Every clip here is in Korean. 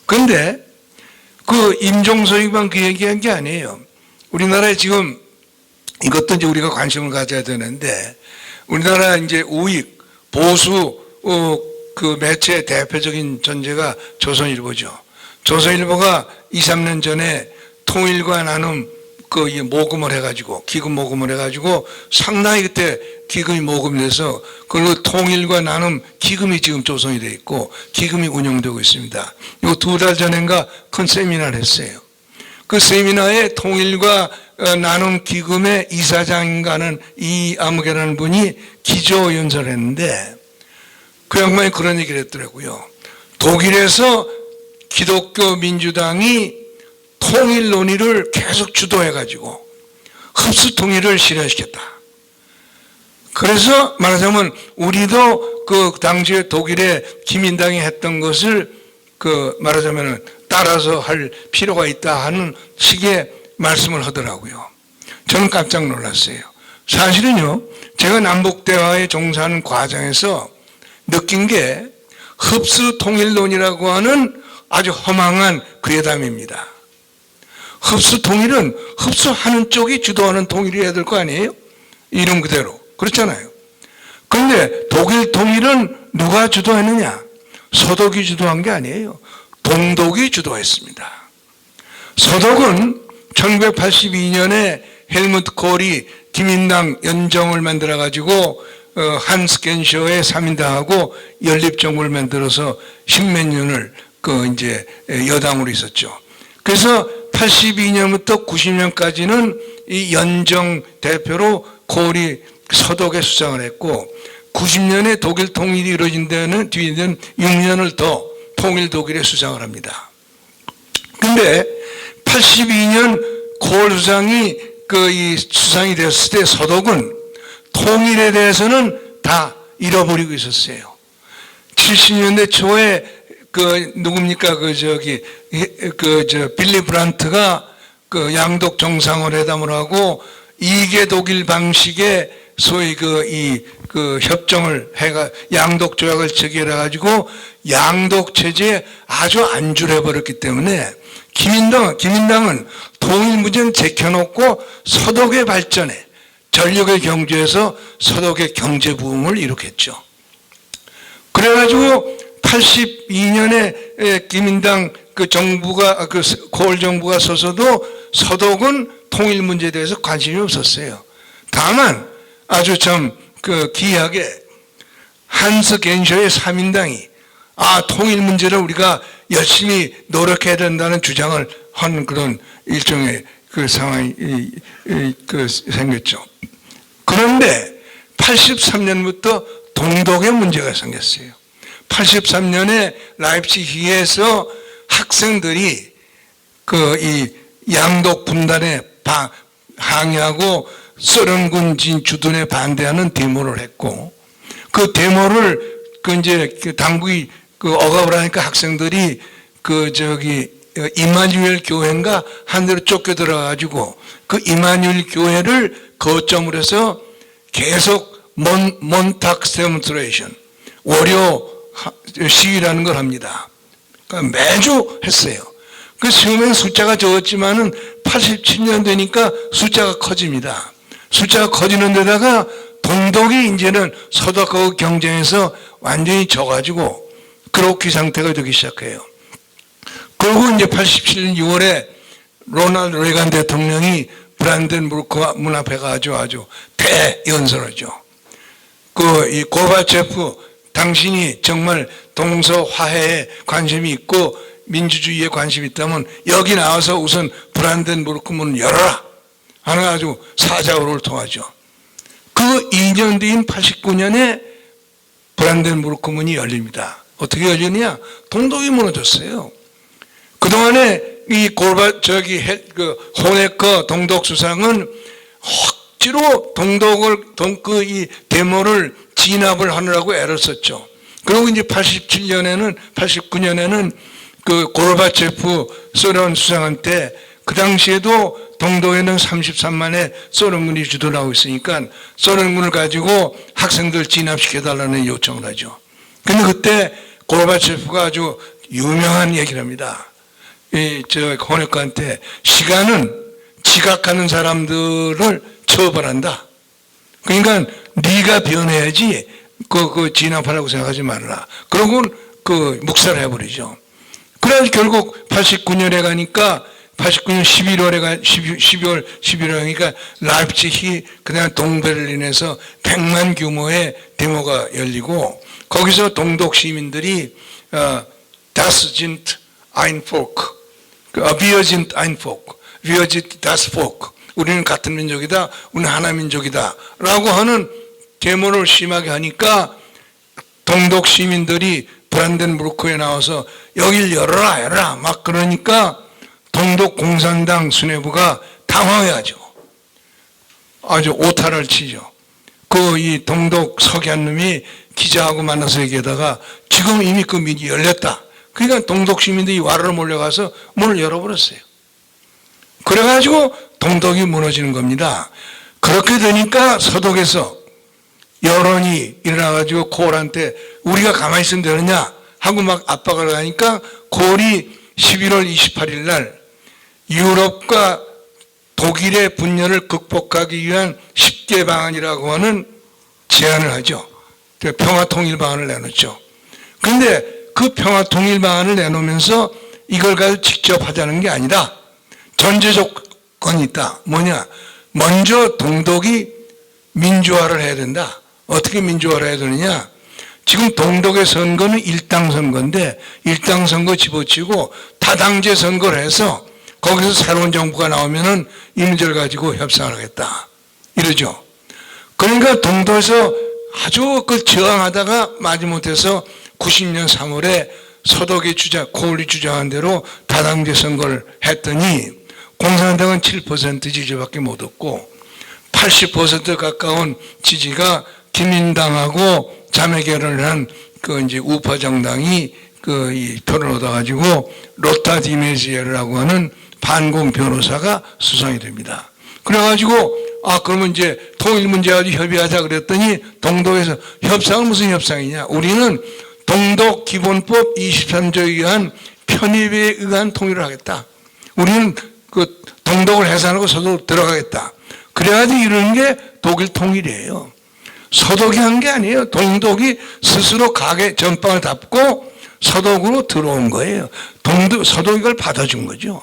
그런데 그 임종석이만 그 얘기한 게 아니에요. 우리나라에 지금 이것도 이제 우리가 관심을 가져야 되는데, 우리나라 이제 우익, 보수, 그 매체의 대표적인 존재가 조선일보죠. 조선일보가 2, 3년 전에 통일과 나눔 그 모금을 해가지고, 기금 모금을 해가지고 상당히 그때 기금이 모금돼서, 그리고 통일과 나눔 기금이 지금 조성이 되어 있고 기금이 운영되고 있습니다. 이거 2달 전인가 큰 세미나를 했어요. 그 세미나에 통일과 나눔 기금의 이사장인가는 이아무개라는 분이 기조 연설을 했는데, 그 양반이 그런 얘기를 했더라고요. 독일에서 기독교 민주당이 통일 논의를 계속 주도해가지고 흡수 통일을 실현시켰다. 그래서 말하자면 우리도 그 당시에 독일의 기민당이 했던 것을 그 말하자면 따라서 할 필요가 있다 하는 식의 말씀을 하더라고요. 저는 깜짝 놀랐어요. 사실은요, 제가 남북대화에 종사하는 과정에서 느낀 게 흡수 통일론이라고 하는 아주 허망한 괴담입니다. 흡수 통일은 흡수하는 쪽이 주도하는 통일이어야 될 거 아니에요? 이름 그대로. 그렇잖아요. 그런데 독일 통일은 누가 주도했느냐? 서독이 주도한 게 아니에요. 동독이 주도했습니다. 서독은 1982년에 헬무트 콜이 기민당 연정을 만들어가지고 한스 겐쇼의 3인당하고 연립정부를 만들어서 십몇 년을 그 이제 여당으로 있었죠. 그래서 82년부터 90년까지는 이 연정 대표로 콜이 서독에 수장을 했고, 90년에 독일 통일이 이루어진 데는 뒤에는 6년을 더 통일 독일에 수장을 합니다. 근데 82년 콜 수장이 그 이 수장이 됐을 때 서독은 통일에 대해서는 다 잃어버리고 있었어요. 70년대 초에 그 누굽니까 빌리 브란트가 그 양독 정상회담을 하고 2개 독일 방식의 소위 그 협정을 해가 양독 조약을 체결해 가지고 양독 체제에 아주 안주를 해버렸기 때문에 기민당은 통일 문제는 제껴놓고 서독의 발전에 전력을 경주해서 서독의 경제 부흥을 일으켰죠. 그래가지고 82년에 기민당 그 정부가 콜 정부가 서서도 서독은 통일 문제에 대해서 관심이 없었어요. 다만 아주 참 그 기이하게 한스 겐쇼의 3인당이 통일 문제를 우리가 열심히 노력해야 된다는 주장을 한 그런 일종의 그 상황이 생겼죠. 그런데 83년부터 동독에 문제가 생겼어요. 83년에 라입치히에서 학생들이 이 양독 분단에 항의하고 소련군 주둔에 반대하는 데모를 했고, 그 데모를 당국이 억압을 하니까 학생들이 이마누엘 교회인가 한 데로 쫓겨 들어가가지고 그 이마누엘 교회를 거점으로 해서 계속 몬탁 데몬스트레이션, 월요 시위라는 걸 합니다. 그러니까 매주 했어요. 그 처음엔 숫자가 적었지만은 87년 되니까 숫자가 커집니다. 숫자가 커지는 데다가 동독이 이제는 서독하고 경쟁해서 완전히 져가지고 그로키 상태가 되기 시작해요. 그리고 이제 87년 6월에 로널드 레이건 대통령이 브란덴부르크 문 앞에 가지고 아주 대연설하죠. 이 고바체프, 당신이 정말 동서 화해에 관심이 있고 민주주의에 관심이 있다면 여기 나와서 우선 브란덴부르크 문을 열어라 하는 아주 사자우를 통하죠. 그 2년 뒤인 89년에 브란덴부르크 문이 열립니다. 어떻게 열리느냐? 동독이 무너졌어요. 그동안에 이 호네커 동독 수상은 억지로 이 데모를 진압을 하느라고 애를 썼죠. 그리고 이제 89년에는 그 고르바체프 소련 수상한테 그 당시에도 동독에는 33만의 소련군이 주둔을 하고 있으니까 소련군을 가지고 학생들 진압시켜달라는 요청을 하죠. 근데 그때 고르바체프가 아주 유명한 얘기를 합니다. 저 권역관한테 시간은 지각하는 사람들을 처벌한다. 그러니까 네가 변해야지 그 진압하라고 생각하지 말아라. 그러고는 그 묵살을 해버리죠. 그래서 결국 89년에 가니까 89년 12월 11월에 가니까 라입치히 그다음 동베를린에서 100만 규모의 데모가 열리고 거기서 동독 시민들이 Das sind ein Volk, wir sind ein Volk, wir sind das Volk. 우리는 같은 민족이다, 우리는 하나 민족이다 라고 하는 데모를 심하게 하니까 동독 시민들이 브란덴부르크에 나와서 여길 열어라 막 그러니까 동독 공산당 수뇌부가 당황해하죠. 아주 오타를 치죠. 이 동독 석yan 놈이 기자하고 만나서 얘기하다가 지금 이미 그 문이 열렸다. 그러니까 동독 시민들이 와르르 몰려가서 문을 열어버렸어요. 그래가지고 동독이 무너지는 겁니다. 그렇게 되니까 서독에서 여론이 일어나가지고 콜한테 우리가 가만히 있으면 되느냐 하고 막 압박을 하니까 콜이 11월 28일 날 유럽과 독일의 분열을 극복하기 위한 10개 방안이라고 하는 제안을 하죠. 평화통일 방안을 내놓죠. 그런데 그 평화통일 방안을 내놓으면서 이걸 가지고 직접 하자는 게 아니라 전제 조건이 있다. 뭐냐? 먼저 동독이 민주화를 해야 된다. 어떻게 민주화를 해야 되느냐? 지금 동독의 선거는 일당 선거인데 일당 선거 집어치고 다당제 선거를 해서 거기서 새로운 정부가 나오면은 이 문제를 가지고 협상을 하겠다. 이러죠. 그러니까 동독에서 아주 저항하다가 마지못해서 90년 3월에 서독이 콜이 주장한 대로 다당제 선거를 했더니 공산당은 7% 지지밖에 못 얻고 80% 가까운 지지가 기민당하고 자매 결연을 한 이제 우파 정당이 이 표를 얻어가지고 로타 디메지에르라고 하는 반공 변호사가 수상이 됩니다. 그래가지고 그러면 이제 통일 문제 가지고 협의하자 그랬더니 동독에서 협상은 무슨 협상이냐? 우리는 동독 기본법 23조에 의한 편입에 의한 통일을 하겠다. 우리는 그 동독을 해산하고 서독 들어가겠다. 그래가지고 이런 게 독일 통일이에요. 서독이 한 게 아니에요. 동독이 스스로 가게 전방을 닫고 서독으로 들어온 거예요. 서독이 그걸 받아준 거죠.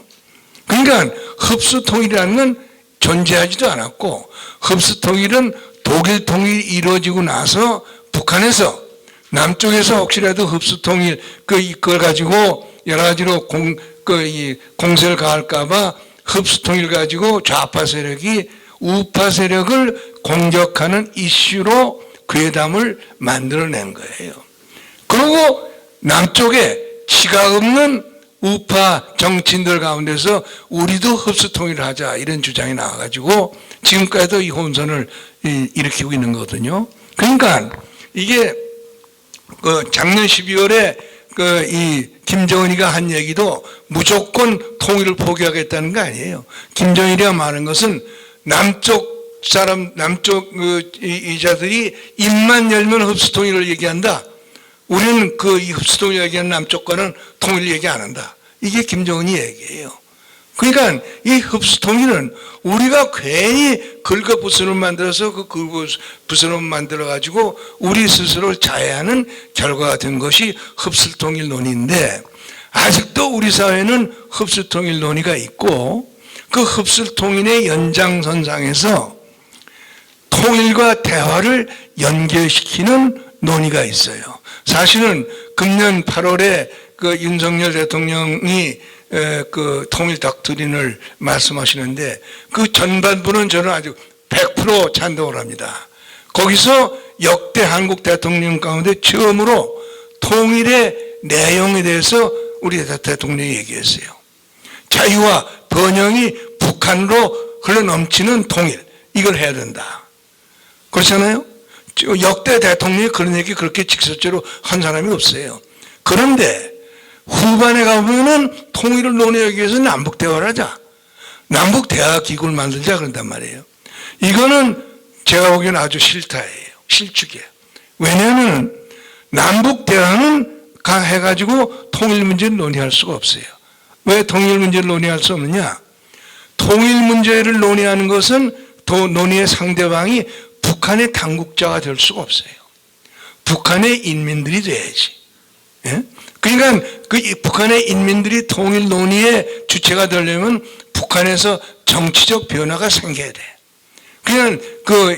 그러니까 흡수 통일이라는 건 존재하지도 않았고 흡수 통일은 독일 통일이 이루어지고 나서 북한에서 남쪽에서 혹시라도 흡수 통일 그걸 가지고 여러 가지로 공세를 가할까봐 흡수 통일 가지고 좌파 세력이 우파 세력을 공격하는 이슈로 괴담을 만들어낸 거예요. 그리고 남쪽에 지각 없는 우파 정치인들 가운데서 우리도 흡수 통일을 하자 이런 주장이 나와가지고 지금까지도 이 혼선을 일으키고 있는 거거든요. 그러니까 이게 작년 12월에 이 김정은이가 한 얘기도 무조건 통일을 포기하겠다는 거 아니에요. 김정일이가 말하는 것은 남쪽 이자들이 입만 열면 흡수 통일을 얘기한다. 우리는 이 흡수 통일 얘기하는 남쪽과는 통일 얘기 안 한다. 이게 김정은이 얘기예요. 그러니까 이 흡수 통일은 우리가 괜히 긁어부스럼 만들어서 긁어부스럼 만들어가지고 우리 스스로 자해하는 결과가 된 것이 흡수 통일 논의인데 아직도 우리 사회는 흡수 통일 논의가 있고 그 흡수 통일의 연장선상에서 통일과 대화를 연결시키는 논의가 있어요. 사실은 금년 8월에 윤석열 대통령이 통일 닥트린을 말씀하시는데 그 전반부는 저는 아주 100% 찬동을 합니다. 거기서 역대 한국 대통령 가운데 처음으로 통일의 내용에 대해서 우리 대통령이 얘기했어요. 자유와 번영이 북한으로 흘러넘치는 통일, 이걸 해야 된다. 그렇잖아요? 역대 대통령이 그런 얘기 그렇게 직설적으로 한 사람이 없어요. 그런데 후반에 가보면은 통일을 논의하기 위해서 남북대화를 하자. 남북대화기구를 만들자 그런단 말이에요. 이거는 제가 보기에는 아주 실타예요. 실축이에요. 왜냐하면 남북대화는 해가지고 통일 문제를 논의할 수가 없어요. 왜 통일 문제를 논의할 수 없느냐? 통일 문제를 논의하는 것은 논의의 상대방이 북한의 당국자가 될 수가 없어요. 북한의 인민들이 돼야지. 예? 그러니까 북한의 인민들이 통일 논의의 주체가 되려면 북한에서 정치적 변화가 생겨야 돼. 그냥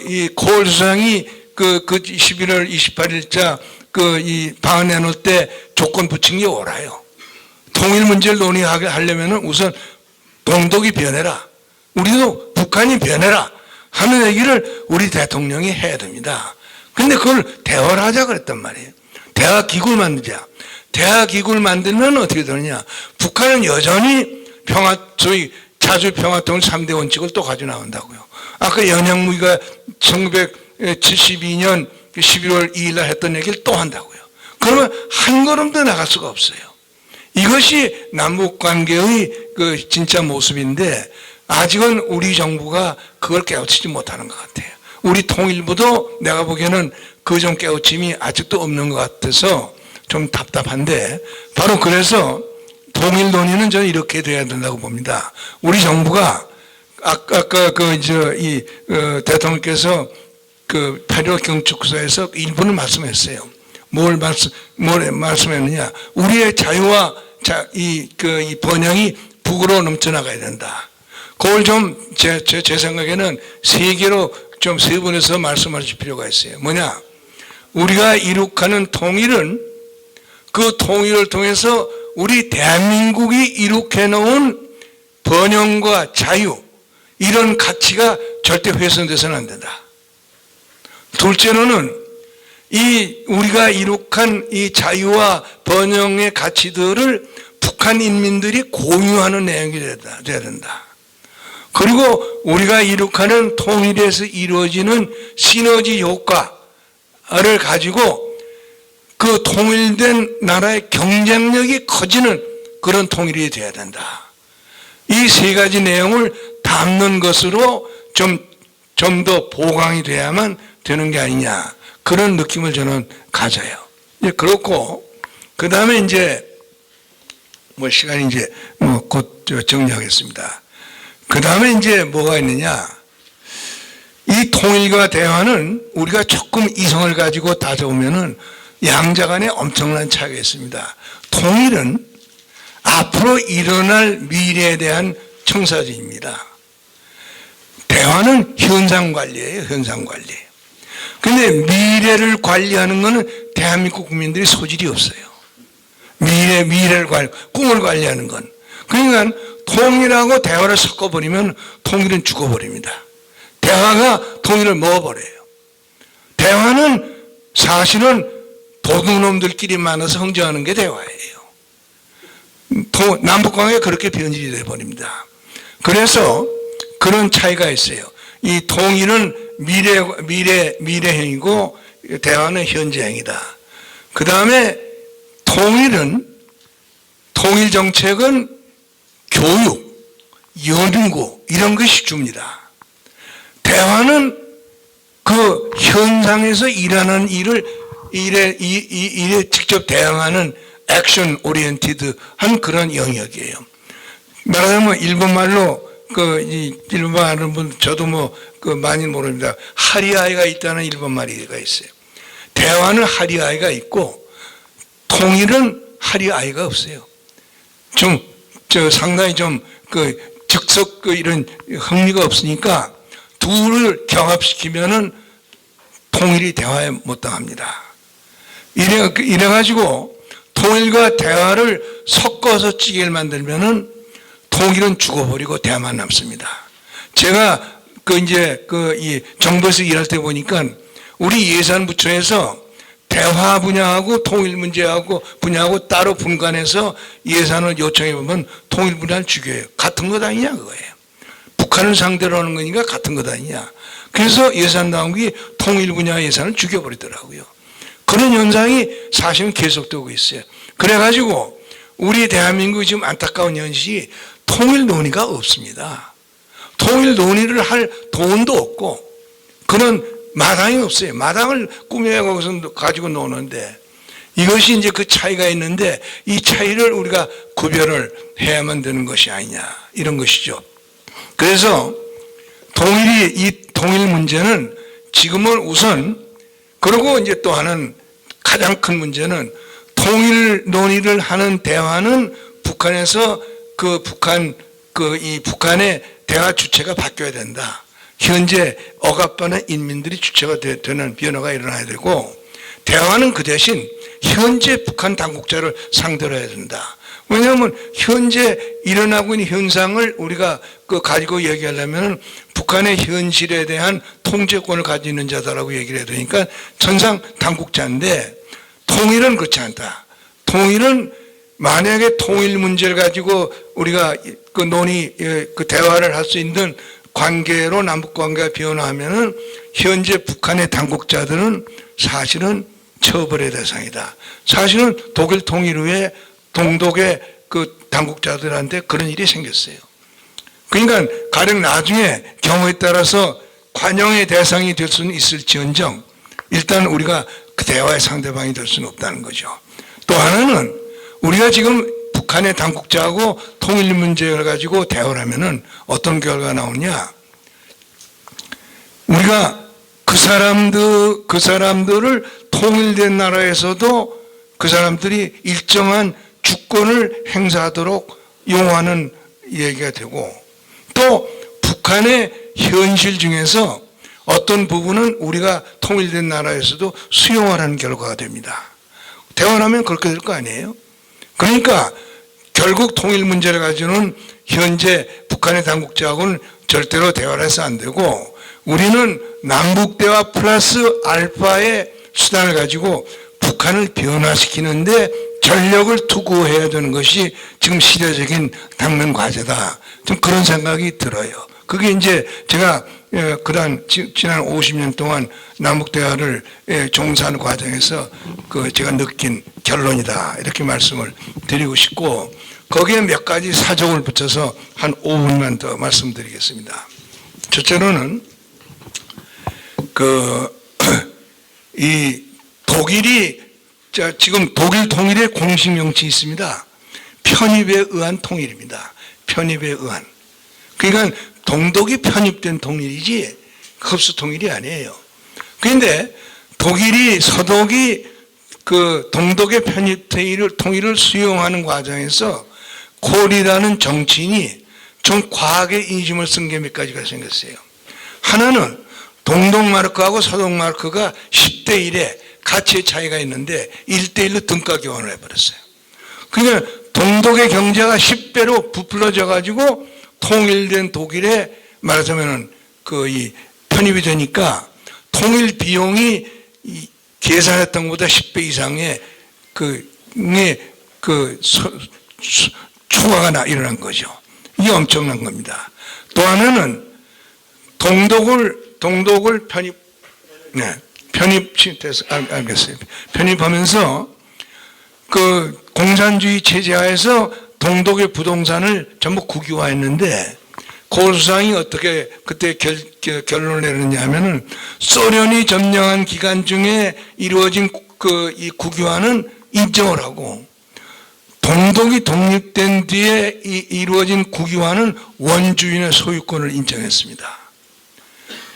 이 고을 수상이 11월 28일자 이 방안 내놓을 때 조건 붙인 게 옳아요. 통일 문제를 논의하게 하려면은 우선 동독이 변해라. 우리도 북한이 변해라. 하는 얘기를 우리 대통령이 해야 됩니다. 근데 그걸 대화를 하자 그랬단 말이에요. 대화 기구를 만들자. 대화 기구를 만들면 어떻게 되느냐. 북한은 여전히 소위 자주평화통일 3대 원칙을 또 가져 나온다고요. 아까 연양무기가 1972년 11월 2일 날 했던 얘기를 또 한다고요. 그러면 한 걸음도 나갈 수가 없어요. 이것이 남북관계의 진짜 모습인데 아직은 우리 정부가 그걸 깨우치지 못하는 것 같아요. 우리 통일부도 내가 보기에는 그 좀 깨우침이 아직도 없는 것 같아서 좀 답답한데 바로 그래서 통일 논의는 저는 이렇게 돼야 된다고 봅니다. 우리 정부가 아까 대통령께서 8.15 경축사에서 일본을 말씀했어요. 뭘 말씀했느냐? 우리의 자유와 이 번영이 북으로 넘쳐나가야 된다. 그걸 좀 제 생각에는 세 개로 좀 세분해서 말씀하실 필요가 있어요. 뭐냐? 우리가 이룩하는 통일은 그 통일을 통해서 우리 대한민국이 이룩해 놓은 번영과 자유 이런 가치가 절대 훼손돼서는 안 된다. 둘째로는 우리가 이룩한 이 자유와 번영의 가치들을 북한 인민들이 공유하는 내용이 돼야 된다. 그리고 우리가 이룩하는 통일에서 이루어지는 시너지 효과를 가지고 그 통일된 나라의 경쟁력이 커지는 그런 통일이 돼야 된다. 이 세 가지 내용을 담는 것으로 좀 더 보강이 돼야만 되는 게 아니냐. 그런 느낌을 저는 가져요. 그렇고, 그 다음에 이제, 시간이 이제, 곧 정리하겠습니다. 그 다음에 이제 뭐가 있느냐. 이 통일과 대화는 우리가 조금 이성을 가지고 따져보면은 양자 간에 엄청난 차이가 있습니다. 통일은 앞으로 일어날 미래에 대한 청사진입니다. 대화는 현상 관리예요, 현상 관리. 근데 미래를 관리하는 것은 대한민국 국민들이 소질이 없어요. 미래를 꿈을 관리하는 건. 그러니까 통일하고 대화를 섞어버리면 통일은 죽어버립니다. 대화가 통일을 먹어버려요. 대화는 사실은 도둑놈들끼리 만나서 흥정하는 게 대화예요. 남북관계가 그렇게 변질이 되어버립니다. 그래서 그런 차이가 있어요. 이 통일은 미래형이고 대화는 현재형이다. 그 다음에 통일 정책은 교육, 연구 이런 것이 줍니다. 대화는 그 현상에서 일하는 일에 직접 대응하는 액션 오리엔티드한 그런 영역이에요. 말하자면 일본말로 일본말은 저도 많이 모릅니다. 하리아이가 있다는 일본말이가 있어요. 대화는 하리아이가 있고 통일은 하리아이가 없어요. 상당히 즉석 이런 흥미가 없으니까 둘을 경합시키면은 통일이 대화에 못 당합니다. 이래가지고 통일과 대화를 섞어서 찌개를 만들면은 통일은 죽어버리고 대화만 남습니다. 제가 이 정부에서 일할 때 보니까 우리 예산부처에서 대화 분야하고 통일 문제하고 분야하고 따로 분간해서 예산을 요청해 보면 통일 분야를 죽여요. 같은 것 아니냐 그거예요. 북한을 상대로 하는 거니까 같은 것 아니냐. 그래서 예산 당국이 통일 분야 예산을 죽여버리더라고요. 그런 현상이 사실은 계속되고 있어요. 그래가지고 우리 대한민국이 지금 안타까운 현실이 통일 논의가 없습니다. 통일 논의를 할 돈도 없고 그런 마당이 없어요. 마당을 꾸며서 가지고 노는데 이것이 이제 그 차이가 있는데 이 차이를 우리가 구별을 해야만 되는 것이 아니냐 이런 것이죠. 그래서 이 통일 문제는 지금은 우선 그리고 이제 또 하는 가장 큰 문제는 통일 논의를 하는 대화는 북한에서 이 북한의 대화 주체가 바뀌어야 된다. 현재 억압받는 인민들이 주체가 되는 변화가 일어나야 되고 대화는 그 대신 현재 북한 당국자를 상대로 해야 된다. 왜냐하면 현재 일어나고 있는 현상을 우리가 가지고 얘기하려면 북한의 현실에 대한 통제권을 가지고 있는 자다라고 얘기를 해야 되니까 전상 당국자인데 통일은 그렇지 않다. 통일은 만약에 통일 문제를 가지고 우리가 대화를 할 수 있는 관계로 남북 관계가 변화하면은 현재 북한의 당국자들은 사실은 처벌의 대상이다. 사실은 독일 통일 후에 동독의 당국자들한테 그런 일이 생겼어요. 그러니까 가령 나중에 경우에 따라서 관용의 대상이 될 수는 있을지언정 일단 우리가 그 대화의 상대방이 될 수는 없다는 거죠. 또 하나는 우리가 지금 북한의 당국자하고 통일 문제를 가지고 대화를 하면은 어떤 결과가 나오냐? 우리가 그 사람들을 통일된 나라에서도 그 사람들이 일정한 주권을 행사하도록 용하는 얘기가 되고 또 북한의 현실 중에서 어떤 부분은 우리가 통일된 나라에서도 수용하라는 결과가 됩니다. 대화를 하면 그렇게 될 거 아니에요? 그러니까 결국 통일 문제를 가지고는 현재 북한의 당국자하고는 절대로 대화를 해서 안 되고 우리는 남북대화 플러스 알파의 수단을 가지고 북한을 변화시키는데 전력을 투구해야 되는 것이 지금 시대적인 당면 과제다. 좀 그런 생각이 들어요. 그게 이제 제가 지난 50년 동안 남북대화를 종사하는 과정에서 제가 느낀 결론이다. 이렇게 말씀을 드리고 싶고 거기에 몇 가지 사정을 붙여서 한 5분만 더 말씀드리겠습니다. 첫째로는 이 독일이 지금 독일 통일의 공식 명칭이 있습니다. 편입에 의한 통일입니다. 편입에 의한. 그러니까 동독이 편입된 통일이지 흡수 통일이 아니에요. 그런데 서독이 동독의 편입 통일을 수용하는 과정에서 콜이라는 정치인이 좀 과하게 인심을 쓴 게 몇 가지가 생겼어요. 하나는 동독 마르크하고 서독 마르크가 10대 1에 가치의 차이가 있는데 1대 1로 등가 교환을 해버렸어요. 그러니까 동독의 경제가 10배로 부풀어져 가지고 통일된 독일에 말하자면은 이 편입이 되니까 통일 비용이 계산했던 것보다 10배 이상의 초과가 일어난 거죠. 이게 엄청난 겁니다. 또 하나는 동독을 알겠어요. 편입하면서 공산주의 체제하에서 동독의 부동산을 전부 국유화했는데 고을 수상이 어떻게 그때 결론을 내렸냐 하면은 소련이 점령한 기간 중에 이루어진 이 국유화는 인정을 하고 동독이 독립된 뒤에 이루어진 국유화는 원주민의 소유권을 인정했습니다.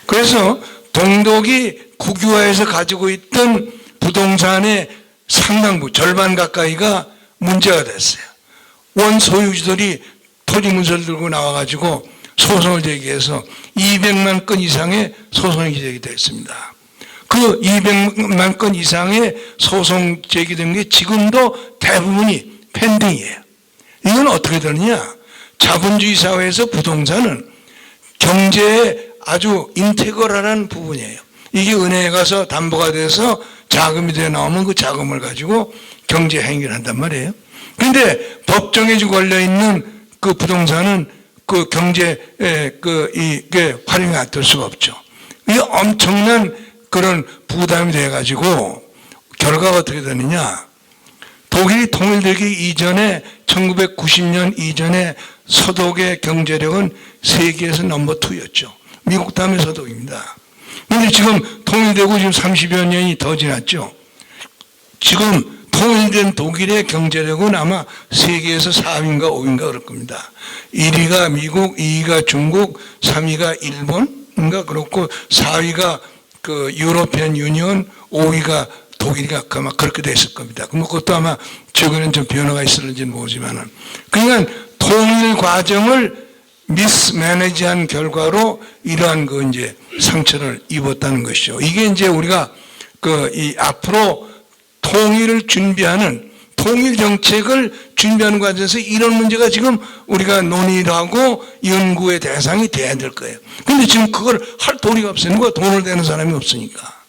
그래서 동독이 국유화에서 가지고 있던 부동산의 상당부, 절반 가까이가 문제가 됐어요. 원소유주들이 토지 문서를 들고 나와가지고 소송을 제기해서 200만 건 이상의 소송이 제기됐습니다. 그 200만 건 이상의 소송 제기된 게 지금도 대부분이 펜딩이에요. 이건 어떻게 되느냐? 자본주의 사회에서 부동산은 경제의 아주 인테그럴한 부분이에요. 이게 은행에 가서 담보가 돼서 자금이 되어 나오면 그 자금을 가지고 경제 행위를 한단 말이에요. 그런데 법정에 걸려 있는 그 부동산은 그 경제에 이게 활용이 안 될 수가 없죠. 이게 엄청난 그런 부담이 돼가지고 결과가 어떻게 되느냐? 독일이 통일되기 이전에 1990년 이전에 서독의 경제력은 세계에서 넘버 2였죠. 미국 다음에 서독입니다. 그런데 지금 통일되고 지금 30여 년이 더 지났죠. 지금 통일된 독일의 경제력은 아마 세계에서 4위인가 5위인가 그럴 겁니다. 1위가 미국, 2위가 중국, 3위가 일본인가 그렇고 4위가 그 유로피안 유니온, 5위가 독일이가 아마 그렇게 됐을 겁니다. 그것도 아마 최근엔 좀 변화가 있을지는 모르지만은. 그러니까 통일 과정을 미스매니지한 결과로 이러한 그 이제 상처를 입었다는 것이죠. 이게 이제 우리가 그 이 앞으로 통일을 준비하는 통일 정책을 준비하는 과정에서 이런 문제가 지금 우리가 논의를 하고 연구의 대상이 돼야 될 거예요. 근데 지금 그걸 할 도리가 없어요. 누가 돈을 대는 사람이 없으니까.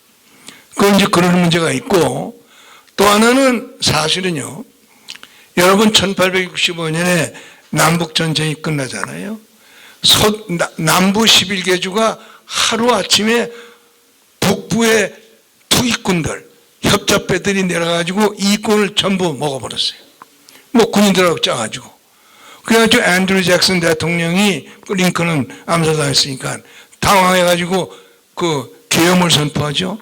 그건 이제 그런 문제가 있고 또 하나는 사실은요. 여러분 1865년에 남북전쟁이 끝나잖아요. 남부 11개주가 하루아침에 북부의 투기꾼들, 협잡배들이 내려가지고 이권을 전부 먹어버렸어요. 뭐 군인들하고 짜가지고. 그래가지고 앤드류 잭슨 대통령이 링컨은 암살당했으니까 당황해가지고 그 계엄을 선포하죠.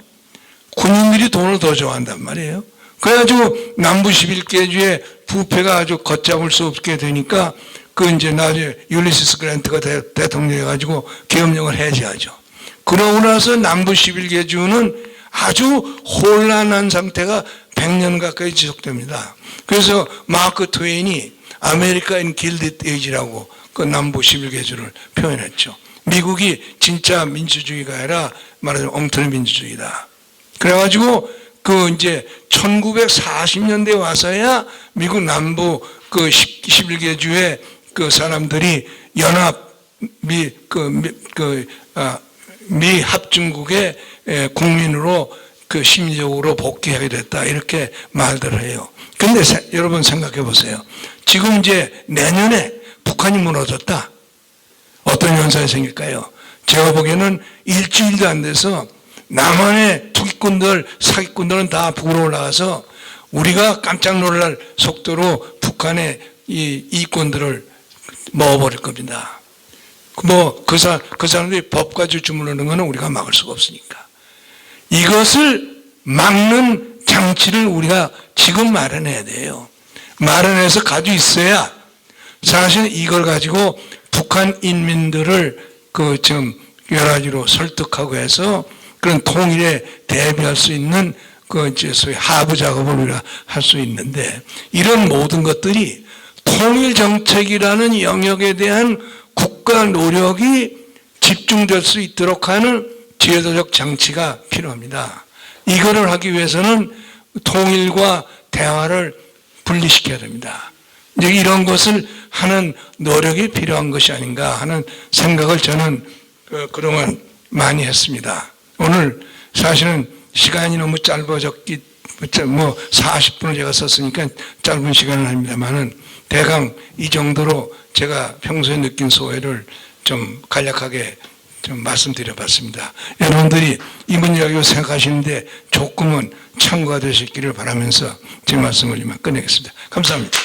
군인들이 돈을 더 좋아한단 말이에요. 그래가지고 남부 11개주의 부패가 아주 걷잡을 수 없게 되니까 그 이제 나중에 율리시스 그랜트가 대통령이 해가지고 계엄령을 해제하죠. 그러고 나서 남부 11개주는 아주 혼란한 상태가 100년 가까이 지속됩니다. 그래서 마크 트웨인이 아메리카 인 길드 에이지라고 그 남부 11개주를 표현했죠. 미국이 진짜 민주주의가 아니라 말하자면 엉터리 민주주의다. 그래가지고 그 이제 1940년대에 와서야 미국 남부 그 11개주의 그 사람들이 연합 미 합중국의 국민으로 그 심리적으로 복귀하게 됐다 이렇게 말들을 해요. 근데 여러분 생각해 보세요. 지금 이제 내년에 북한이 무너졌다. 어떤 현상이 생길까요? 제가 보기에는 일주일도 안 돼서 남한의 투기꾼들, 사기꾼들은 다 북으로 올라가서 우리가 깜짝 놀랄 속도로 북한의 이 이권들을 먹어버릴 겁니다. 뭐 그 사람들이 법까지 주물르는 것은 우리가 막을 수가 없으니까. 이것을 막는 장치를 우리가 지금 마련해야 돼요. 마련해서 가지고 있어야 사실 이걸 가지고 북한 인민들을 그 지금 여러 가지로 설득하고 해서 그런 통일에 대비할 수 있는 그 이제 소위 하부 작업을 우리가 할 수 있는데 이런 모든 것들이 통일 정책이라는 영역에 대한 국가 노력이 집중될 수 있도록 하는 제도적 장치가 필요합니다. 이거를 하기 위해서는 통일과 대화를 분리시켜야 됩니다. 이제 이런 것을 하는 노력이 필요한 것이 아닌가 하는 생각을 저는 그동안 많이 했습니다. 오늘 사실은 시간이 너무 짧아졌기, 뭐 40분을 제가 썼으니까 짧은 시간을 합니다만은 대강 이 정도로 제가 평소에 느낀 소회를 좀 간략하게 좀 말씀드려 봤습니다. 여러분들이 이 문제를 생각하시는데 조금은 참고가 되시기를 바라면서 제 말씀을 이만 끝내겠습니다. 감사합니다.